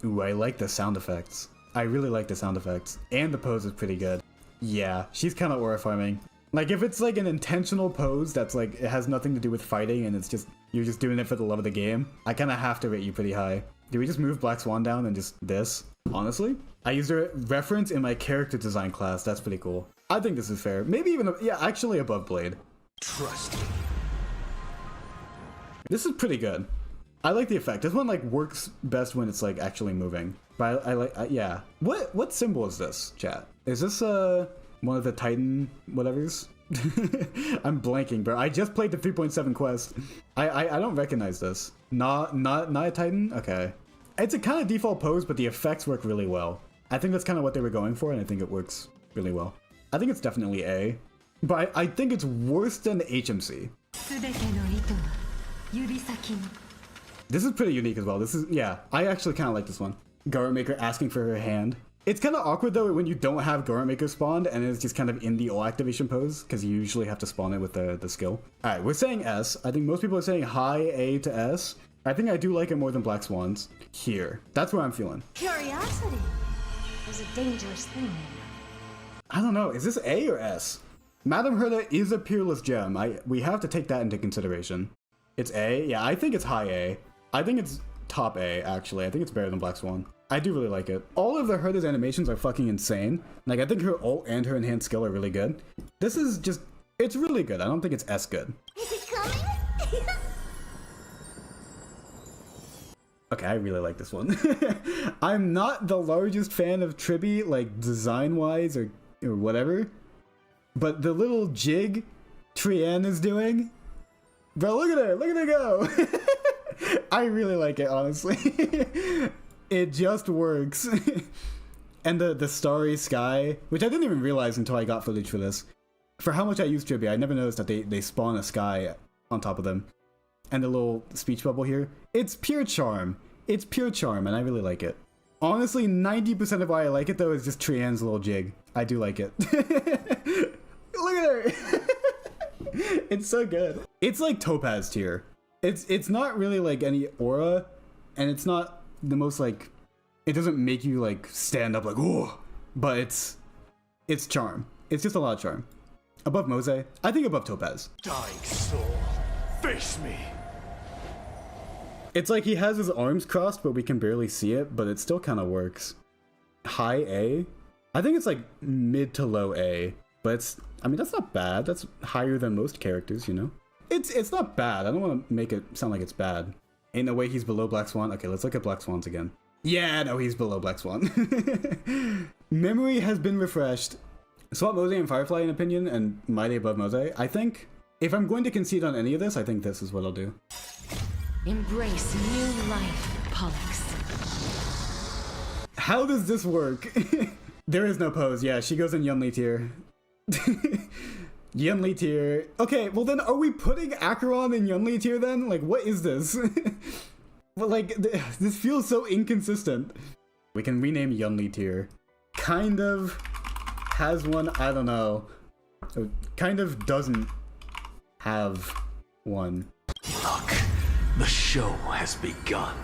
Speaker 1: Ooh, I like the sound effects. I really like the sound effects. And the pose is pretty good. Yeah, she's kind of aura farming. Like if it's like an intentional pose that's like, it has nothing to do with fighting and it's just, you're just doing it for the love of the game, I kind of have to rate you pretty high. Did we just move Black Swan down and just this? Honestly? I used a reference in my character design class. That's pretty cool. I think this is fair. Maybe even, yeah, actually above Blade.
Speaker 8: Trust me.
Speaker 1: This is pretty good. I like the effect. This one like works best when it's like actually moving. But I like, yeah. What symbol is this, chat? Is this one of the Titan whatevers? I'm blanking, bro. I just played the 3.7 quest. I don't recognize this. Not a Titan? Okay. It's a kind of default pose, but the effects work really well. I think that's kind of what they were going for, and I think it works really well. I think it's definitely A. But I think it's worse than HMC. This is pretty unique as well. This is, yeah, I actually kind of like this one. Garment Maker asking for her hand. It's kind of awkward though when you don't have Garment Maker spawned and it's just kind of in the all activation pose because you usually have to spawn it with the skill. All right, we're saying S. I think most people are saying high A to S. I think I do like it more than Black Swans here. That's where I'm feeling.
Speaker 3: Curiosity is a dangerous thing.
Speaker 1: I don't know. Is this A or S? Madame Herta is a peerless gem. We have to take that into consideration. It's A? Yeah, I think it's high A. I think it's top A, actually. I think it's better than Black Swan. I do really like it. All of the Herta's animations are fucking insane. Like, I think her ult and her enhanced skill are really good. This is just, it's really good. I don't think it's S good.
Speaker 3: Is it coming?
Speaker 1: Okay, I really like this one. I'm not the largest fan of Tribi, like, design-wise or whatever. But the little jig Trian is doing, bro, look at her go. I really like it, honestly. It just works. And the starry sky, which I didn't even realize until I got footage for this. For how much I use Tribute, I never noticed that they spawn a sky on top of them. And the little speech bubble here. It's pure charm. It's pure charm, and I really like it. Honestly, 90% of why I like it, though, is just Trian's little jig. I do like it. Look at her! It's so good. It's like Topaz tier. It's not really like any aura, and it's not the most like... It doesn't make you like stand up like, oh, but it's charm. It's just a lot of charm. Above Mose, I think above Topaz.
Speaker 2: Dying soul, face me.
Speaker 1: It's like he has his arms crossed, but we can barely see it, but it still kind of works. High A? I think it's like mid to low A, but it's, I mean, that's not bad. That's higher than most characters, you know? It's not bad. I don't want to make it sound like it's bad. Ain't no way he's below Black Swan. Okay, let's look at Black Swans again. Yeah, no, he's below Black Swan. Memory has been refreshed. Swap Mose and Firefly in opinion, and Mighty above Mose. I think, if I'm going to concede on any of this, I think this is what I'll do.
Speaker 6: Embrace new life, Pollux.
Speaker 1: How does this work? There is no pose. Yeah, she goes in Yunli tier. Yunli tier. Okay, well then are we putting Acheron in Yunli tier then? Like, what is this? But like, this feels so inconsistent. We can rename Yunli tier. Kind of has one, I don't know. Kind of doesn't have one.
Speaker 8: Look, the show has begun.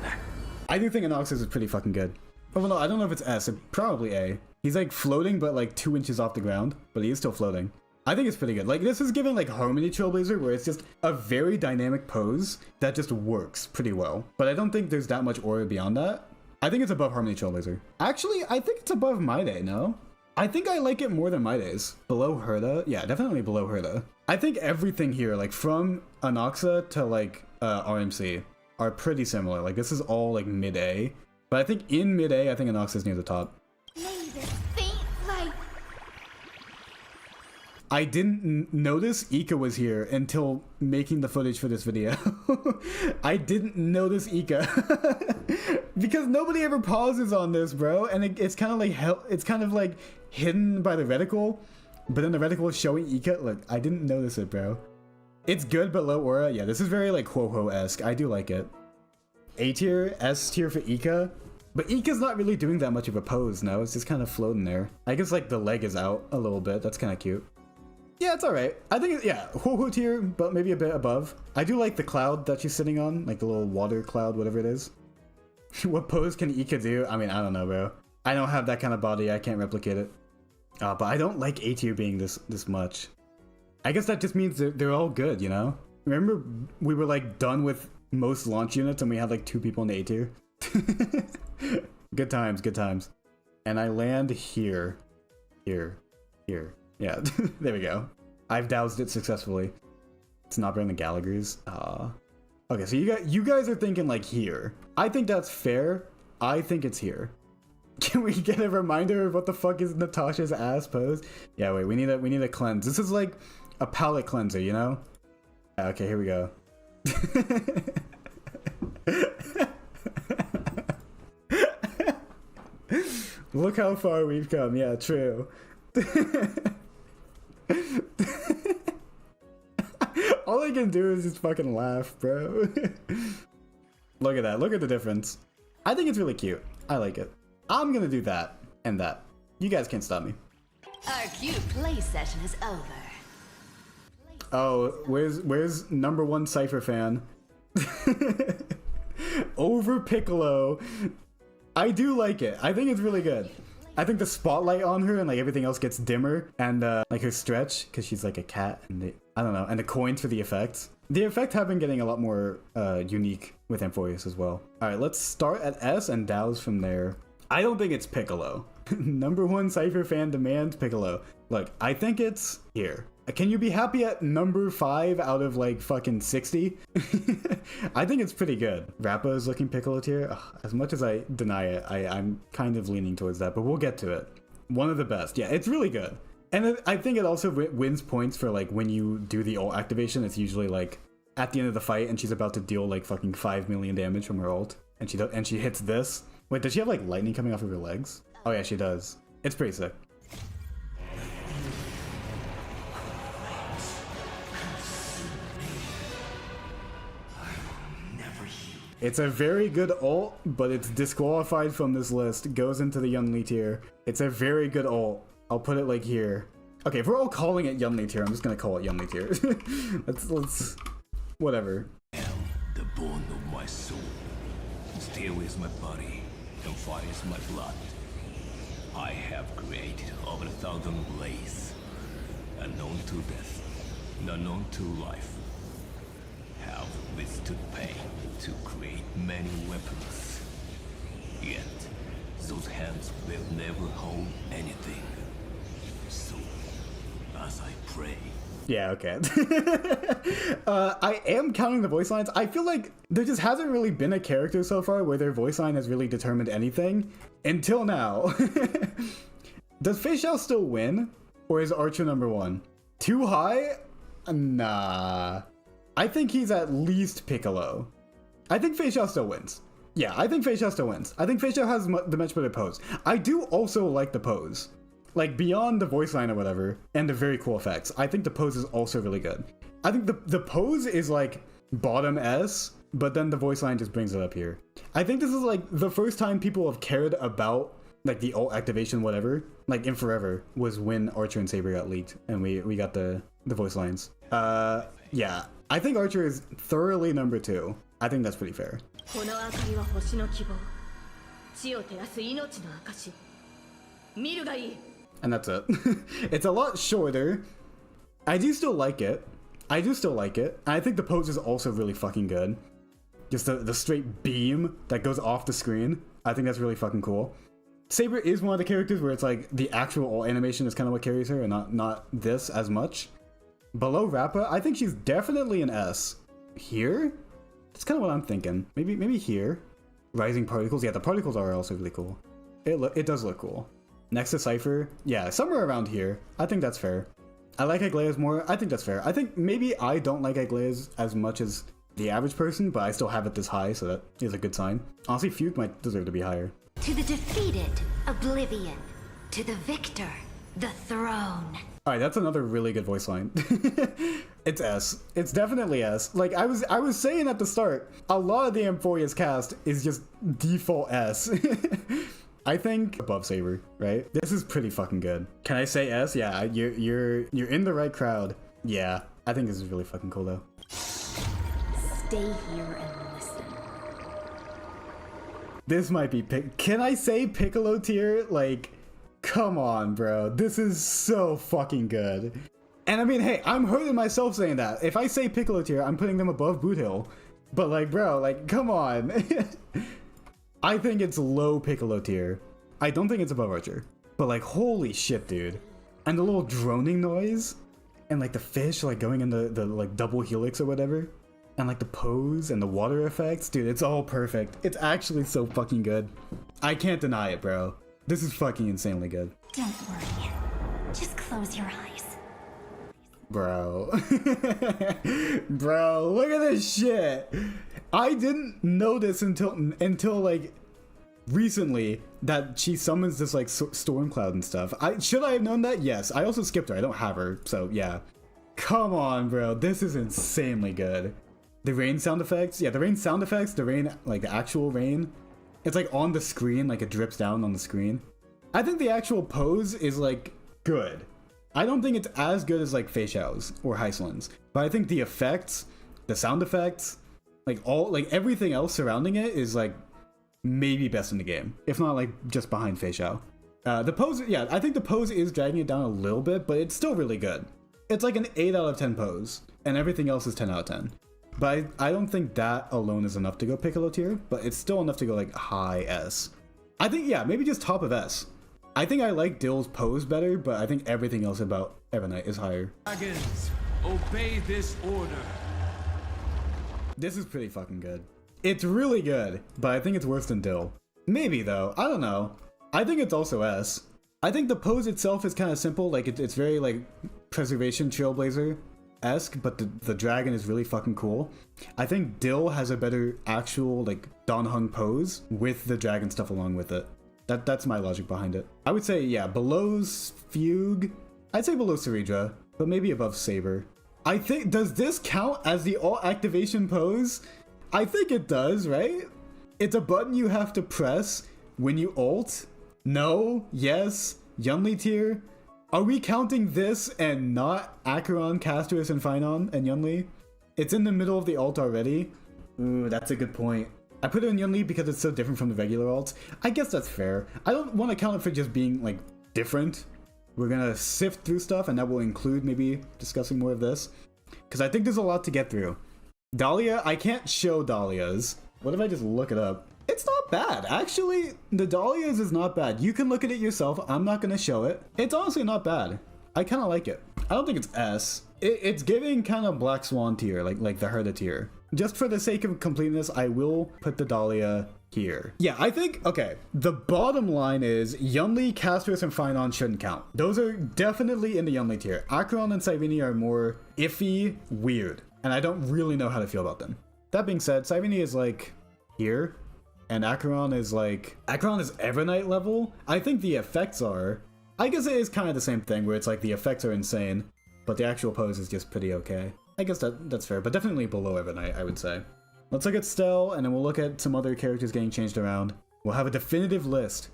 Speaker 1: I do think Anaxa is pretty fucking good. Oh no, I don't know if it's S, it's probably A. He's like floating but like 2 inches off the ground, but he is still floating. I think it's pretty good. Like, this is given like Harmony Trailblazer, where it's just a very dynamic pose that just works pretty well. But I don't think there's that much aura beyond that. I think it's above Harmony Trailblazer. Actually, I think it's above My Day, no? I think I like it more than My Day's. Below Herta? Yeah, definitely below Herta. I think everything here, like from Anaxa to like RMC, are pretty similar. Like, this is all like mid-A. But I think in mid-A, I think Anaxa's near the top.
Speaker 3: May this faint light.
Speaker 1: I didn't notice Ika was here until making the footage for this video. I didn't notice Ika. Because nobody ever pauses on this, bro. And it's kind of like hidden by the reticle. But then the reticle is showing Ika. Look, I didn't notice it, bro. It's good, but low aura. Yeah, this is very like Ho-Ho-esque. I do like it. A tier, S tier for Ika. But Ika's not really doing that much of a pose, no? It's just kind of floating there. I guess like the leg is out a little bit. That's kind of cute. Yeah, it's alright. I think, yeah, Ho-Ho tier, but maybe a bit above. I do like the cloud that she's sitting on, like the little water cloud, whatever it is. What pose can Ika do? I mean, I don't know, bro. I don't have that kind of body. I can't replicate it. But I don't like A tier being this much. I guess that just means they're all good, you know? Remember we were like done with most launch units and we had like 2 people in the A tier? Good times, good times. And I land here. Here. Yeah, there we go. I've doused it successfully. It's not burning the Gallaghers. Okay, so you guys are thinking like here. I think that's fair. I think it's here. Can we get a reminder of what the fuck is Natasha's ass pose? Yeah, wait, we need a cleanse. This is like a palate cleanser, you know? Okay, here we go. Look how far we've come. Yeah, true. All I can do is just fucking laugh, bro. Look at that. Look at the difference. I think it's really cute. I like it. I'm gonna do that and that. You guys can't stop me.
Speaker 6: Our cute play session is over.
Speaker 1: Oh, where's #1 Cypher fan? Over Piccolo. I do like it. I think it's really good. I think the spotlight on her and like everything else gets dimmer, and like her stretch, because she's like a cat, and I don't know, and the coins for the effects. The effects have been getting a lot more unique with Amphoreus as well. All right, let's start at S and douse from there. I don't think it's Piccolo. #1 Cypher fan demands Piccolo. Look, I think it's here. Can you be happy at #5 out of like fucking 60? I think it's pretty good. Rappa is looking Piccolo tier. Ugh, as much as I deny it, I'm kind of leaning towards that, but we'll get to it. One of the best. Yeah, it's really good. And I think it also wins points for like when you do the ult activation. It's usually like at the end of the fight and she's about to deal like fucking 5 million damage from her ult. And she hits this. Wait, does she have like lightning coming off of her legs? Oh yeah, she does. It's pretty sick. It's a very good ult, but it's disqualified from this list. Goes into the Yunli tier. It's a very good ult. I'll put it like here. Okay, if we're all calling it Yunli tier, I'm just gonna call it Yunli tier. let's whatever.
Speaker 2: The bone of my soul. Steel is my body, and fire is my blood. I have created over 1,000 blades, unknown to death, unknown to life. Have withstood pain to create many weapons. Yet, those hands will never hold anything. So, as I pray.
Speaker 1: Yeah, okay. I am counting the voice lines. I feel like there just hasn't really been a character so far where their voice line has really determined anything until now. Does Fei Xiao still win? Or is Archer number 1? Too high? Nah. I think he's at least Piccolo. I think Fei Xiao still wins. Yeah, I think Fei Xiao still wins. I think Fei Xiao has the much better pose. I do also like the pose. Like, beyond the voice line or whatever, and the very cool effects, I think the pose is also really good. I think the pose is like bottom S, but then the voice line just brings it up here. I think this is like the first time people have cared about like the ult activation, whatever, like in forever, was when Archer and Saber got leaked, and we got the voice lines. Yeah, I think Archer is thoroughly number 2. I think that's pretty fair. And that's it. It's a lot shorter. I do still like it. I think the pose is also really fucking good. Just the straight beam that goes off the screen. I think that's really fucking cool. Saber is one of the characters where it's like the actual ult animation is kind of what carries her, and not this as much. Below Rappa, I think she's definitely an S. Here? That's kind of what I'm thinking. Maybe here. Rising particles. Yeah, the particles are also really cool. It does look cool. Next to Cypher, yeah, somewhere around here. I think that's fair. I like Aglaea's more. I think that's fair. I think maybe I don't like Aglaea's as much as the average person, but I still have it this high, so that is a good sign. Honestly, Feud might deserve to be higher.
Speaker 3: To the defeated, oblivion. To the victor, the throne.
Speaker 1: Alright, that's another really good voice line. It's S. It's definitely S. Like, I was saying at the start, a lot of the Amphoria's cast is just default S. I think above Saber, right? This is pretty fucking good. Can I say S? Yeah, you're in the right crowd. Yeah, I think this is really fucking cool though.
Speaker 3: Stay here and listen.
Speaker 1: This might be Can I say Piccolo tier? Like, come on, bro. This is so fucking good. And I mean, hey, I'm hurting myself saying that. If I say Piccolo tier, I'm putting them above Boothill. But like, bro, like, come on. I think it's low Piccolo tier. I don't think it's above Archer. But like, holy shit, dude. And the little droning noise. And like the fish like going in the like double helix or whatever. And like the pose and the water effects. Dude, it's all perfect. It's actually so fucking good. I can't deny it, bro. This is fucking insanely good.
Speaker 3: Don't worry. Just close your eyes.
Speaker 1: Bro. Bro, look at this shit. I didn't know this until like recently that she summons this like storm cloud and stuff. Should I have known that? Yes. I also skipped her. I don't have her, so yeah. Come on, bro. This is insanely good. The rain sound effects. Yeah, the rain sound effects, the rain, like the actual rain. It's like on the screen, like it drips down on the screen. I think the actual pose is like good. I don't think it's as good as like Fei Xiao's or Hysalin's, but I think the effects, the sound effects, like everything else surrounding it is like maybe best in the game, if not like just behind Fei Xiao. The pose, yeah, I think the pose is dragging it down a little bit, but it's still really good. It's like an 8 out of 10 pose, and everything else is 10 out of 10. But I don't think that alone is enough to go Piccolo tier, but it's still enough to go like high S. I think, yeah, maybe just top of S. I think I like Dill's pose better, but I think everything else about Evernight is higher.
Speaker 2: Dragons, obey this order.
Speaker 1: This is pretty fucking good. It's really good, but I think it's worse than Dill. Maybe though, I don't know. I think it's also S. I think the pose itself is kind of simple, like it's very like Preservation Trailblazer-esque, but the dragon is really fucking cool. I think Dill has a better actual like Dan Heng pose with the dragon stuff along with it. That's my logic behind it. I would say, yeah, below Fugue. I'd say below Ceridra, but maybe above Saber. I think, does this count as the alt activation pose? I think it does, right? It's a button you have to press when you ult. No, yes, Yunli tier. Are we counting this and not Acheron, Castorice, and Phainon and Yunli? It's in the middle of the ult already. Ooh, that's a good point. I put it in Yunli because it's so different from the regular ults. I guess that's fair. I don't want to count it for just being like different. We're gonna sift through stuff, and that will include maybe discussing more of this, because I think there's a lot to get through. Dahlia, I can't show Dahlia's. What if I just look it up? It's not bad. Actually, the Dahlia's is not bad. You can look at it yourself. I'm not gonna show it. It's honestly not bad. I kind of like it. I don't think it's S. It's giving kind of Black Swan tier, like the Herta tier. Just for the sake of completeness, I will put the Dahlia here. Yeah, I think, okay, the bottom line is Yunli, Castorice, and Phainon shouldn't count. Those are definitely in the Yunli tier. Acheron and Cyrene are more iffy, weird, and I don't really know how to feel about them. That being said, Cyrene is like here, and Acheron is Evernight level. I think the effects are, I guess it is kind of the same thing where it's like the effects are insane, but the actual pose is just pretty okay. I guess that's fair, but definitely below Evernight, I would say. Let's look at Stell, and then we'll look at some other characters getting changed around. We'll have a definitive list.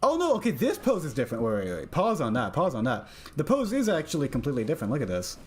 Speaker 1: Oh no, okay, this pose is different. Wait. Pause on that, pause on that. The pose is actually completely different. Look at this.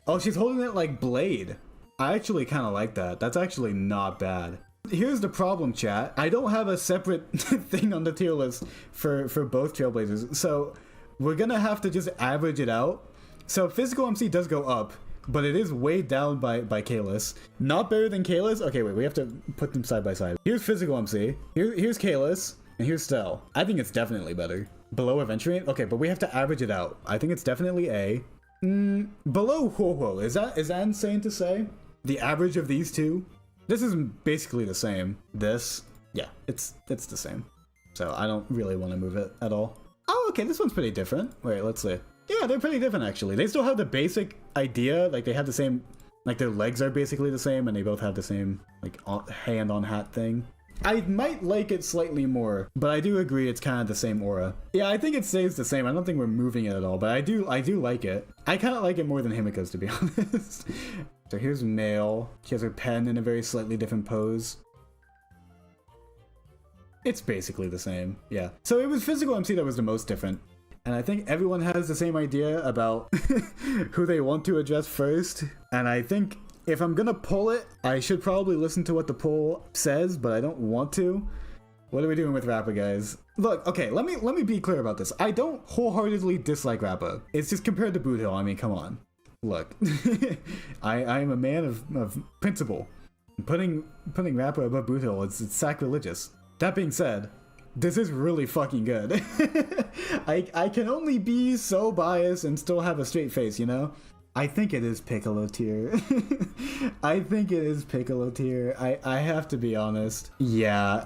Speaker 1: Oh, she's holding it like Blade. I actually kind of like that. That's actually not bad. Here's the problem, chat. I don't have a separate thing on the tier list for both Trailblazers, so we're gonna have to just average it out. So physical MC does go up, but it is weighed down by Kalis. Not better than Kalis? Okay, wait, we have to put them side by side. Here's physical MC, here's Kalis, and here's Stell. I think it's definitely better. Below Aventurine? Okay, but we have to average it out. I think it's definitely A. Below Huohuo, is that insane to say? The average of these two? This is basically the same. This, yeah, it's the same. So I don't really want to move it at all. Oh, okay, this one's pretty different. Wait, let's see. Yeah, they're pretty different actually. They still have the basic idea, like they have the same, like their legs are basically the same, and they both have the same like hand on hat thing. I might like it slightly more, but I do agree it's kind of the same aura. Yeah, I think it stays the same. I don't think we're moving it at all, but I do like it. I kind of like it more than Himeko's, to be honest. So here's Male. She has her pen in a very slightly different pose. It's basically the same, yeah. So it was physical MC that was the most different. And I think everyone has the same idea about who they want to address first. And I think if I'm gonna pull it, I should probably listen to what the poll says, but I don't want to. What are we doing with Rappa, guys? Look, okay, let me be clear about this. I don't wholeheartedly dislike Rappa. It's just compared to Boothill, I mean, come on. Look, I am a man of principle. Putting Rappa above Boothill, it's sacrilegious. That being said, this is really fucking good. I can only be so biased and still have a straight face, you know? I think it is Piccolo tier. I think it is Piccolo tier. I have to be honest. Yeah,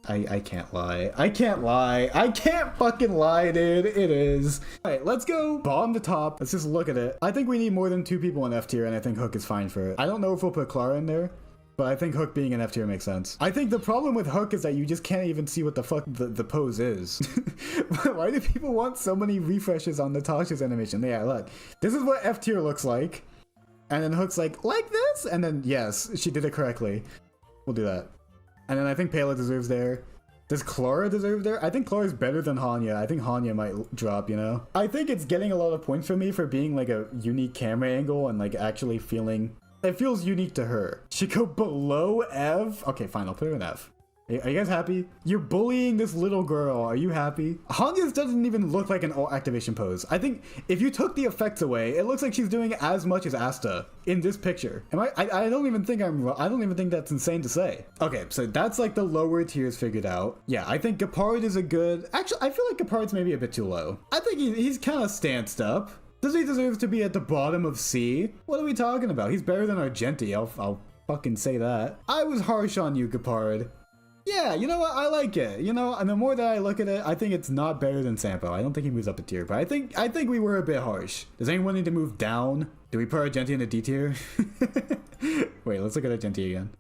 Speaker 1: I can't lie. I can't lie. I can't fucking lie, dude. It is. Alright, let's go bottom to top. Let's just look at it. I think we need more than 2 people in F tier, and I think Hook is fine for it. I don't know if we'll put Clara in there, but I think Hook being an F tier makes sense. I think the problem with Hook is that you just can't even see what the fuck the pose is. Why do people want so many refreshes on Natasha's animation? Yeah, look. This is what F tier looks like. And then Hook's like this? And then, yes, she did it correctly. We'll do that. And then I think Pela deserves there. Does Clara deserve there? I think Clara's better than Hanya. I think Hanya might drop, you know? I think it's getting a lot of points for me for being like a unique camera angle and like actually feeling... It feels unique to her. She go below F? Okay, fine, I'll put her in F. Are you guys happy? You're bullying this little girl. Are you happy? Hanya's doesn't even look like an alt activation pose. I think if you took the effects away, it looks like she's doing as much as Asta in this picture. I don't even think I don't even think that's insane to say. Okay, so that's like the lower tiers figured out. Yeah, I think Gepard is a good... Actually, I feel like Gepard's maybe a bit too low. I think he's kind of stanced up. Does he deserve to be at the bottom of C? What are we talking about? He's better than Argenti, I'll fucking say that. I was harsh on you, Gepard. Yeah, you know what? I like it. You know, and the more that I look at it, I think it's not better than Sampo. I don't think he moves up a tier, but I think we were a bit harsh. Does anyone need to move down? Do we put Argenti in a D tier? Wait, let's look at Argenti again.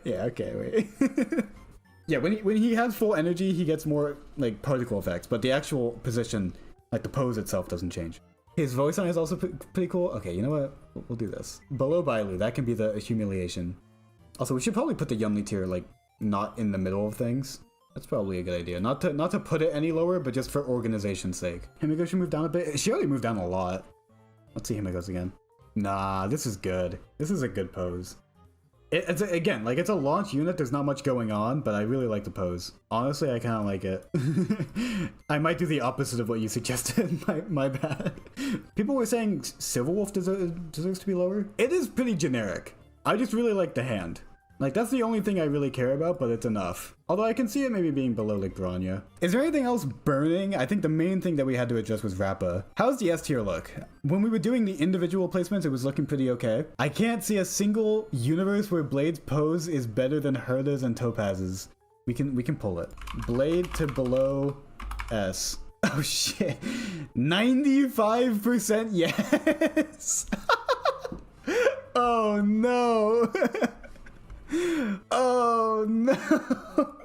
Speaker 1: Yeah, okay, wait. Yeah, when he has full energy, he gets more like particle effects, but the actual position, like the pose itself, doesn't change. His voice line is also pretty cool. Okay, you know what? We'll do this. Below Bailu, that can be the humiliation. Also, we should probably put the Yumli tier, like, not in the middle of things. That's probably a good idea. Not to put it any lower, but just for organization's sake. Himeko should move down a bit. She already moved down a lot. Let's see Himeko's again. Nah, this is good. This is a good pose. Again, like, it's a launch unit, there's not much going on, but I really like the pose. Honestly, I kind of like it. I might do the opposite of what you suggested, my bad. People were saying Civil Wolf deserves to be lower. It is pretty generic. I just really like the hand. Like, that's the only thing I really care about, but it's enough. Although I can see it maybe being below, like, Bronya. Is there anything else burning? I think the main thing that we had to address was Rappa. How's the S tier look? When we were doing the individual placements, it was looking pretty okay. I can't see a single universe where Blade's pose is better than Herta's and Topaz's. We can pull it. Blade to below S. Oh, shit. 95% yes! Oh, no! Oh no.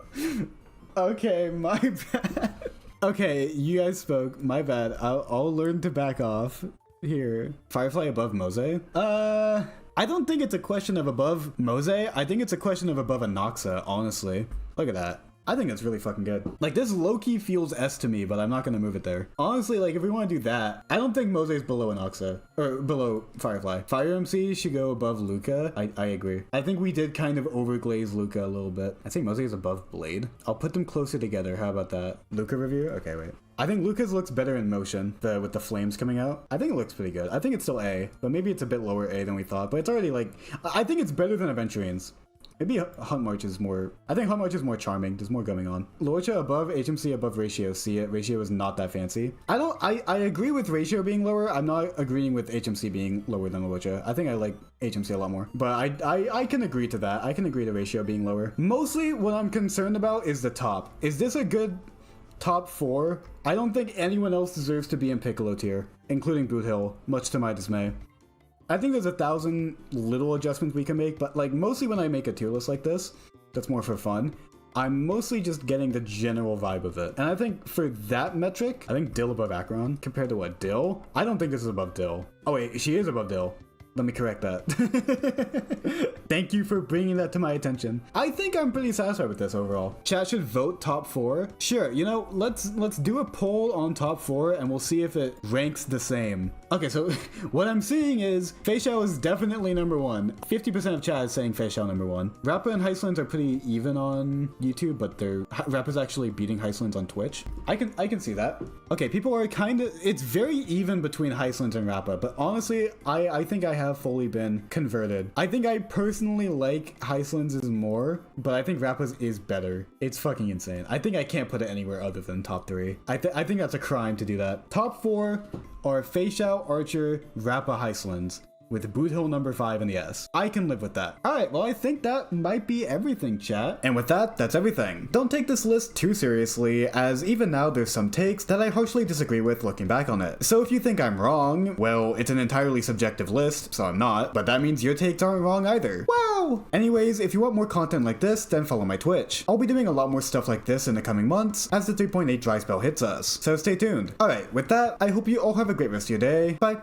Speaker 1: Okay, my bad. Okay, you guys spoke. My bad. I'll learn to back off here. Firefly above Mose? I don't think it's a question of above Mose. I think it's a question of above Anaxa, honestly. Look at that. I think it's really fucking good. Like, this low-key feels S to me, but I'm not gonna move it there. Honestly, like, if we want to do that, I don't think Mose's below Anaxa, or below Firefly. Fire MC should go above Luca. I agree. I think we did kind of overglaze Luca a little bit. I think Mose is above Blade. I'll put them closer together. How about that? Luca review? Okay, wait. I think Luca's looks better in motion, with the flames coming out. I think it looks pretty good. I think it's still A, but maybe it's a bit lower A than we thought, but it's already, like, I think it's better than Aventurine's. Maybe Hunt March is more... I think Hunt March is more charming. There's more going on. Luocha above, HMC above Ratio. See it? Ratio is not that fancy. I agree with Ratio being lower. I'm not agreeing with HMC being lower than Luocha. I think I like HMC a lot more. But I can agree to that. I can agree to Ratio being lower. Mostly what I'm concerned about is the top. Is this a good top 4? I don't think anyone else deserves to be in Piccolo tier, including Boothill, much to my dismay. I think there's 1,000 little adjustments we can make, but like mostly when I make a tier list like this, that's more for fun, I'm mostly just getting the general vibe of it. And I think for that metric, I think Dill above Acheron compared to what, Dill? I don't think this is above Dill. Oh wait, she is above Dill. Let me correct that. Thank you for bringing that to my attention. I think I'm pretty satisfied with this overall. Chat should vote top 4. Sure, you know, let's do a poll on top 4 and we'll see if it ranks the same. Okay, so what I'm seeing is Fei Xiao is definitely number 1. 50% of chat is saying Fei Xiao number 1. Rappa and Hyacine are pretty even on YouTube, but Rappa's actually beating Hyacine on Twitch. I can see that. Okay, people are kind of, it's very even between Hyacine and Rappa, but honestly, I think I have fully been converted. I think I personally like Hyacines more, but I think Rappa's is better. It's fucking insane. I think I can't put it anywhere other than top 3. I think that's a crime to do that. Top 4 are Fei Xiao, Archer, Rappa, Hyacines, with Boothill number 5 in the S. I can live with that. Alright, well I think that might be everything, chat. And with that, that's everything. Don't take this list too seriously, as even now there's some takes that I harshly disagree with looking back on it. So if you think I'm wrong, well, it's an entirely subjective list, so I'm not, but that means your takes aren't wrong either. Wow! Anyways, if you want more content like this, then follow my Twitch. I'll be doing a lot more stuff like this in the coming months as the 3.8 dry spell hits us, so stay tuned. Alright, with that, I hope you all have a great rest of your day. Bye!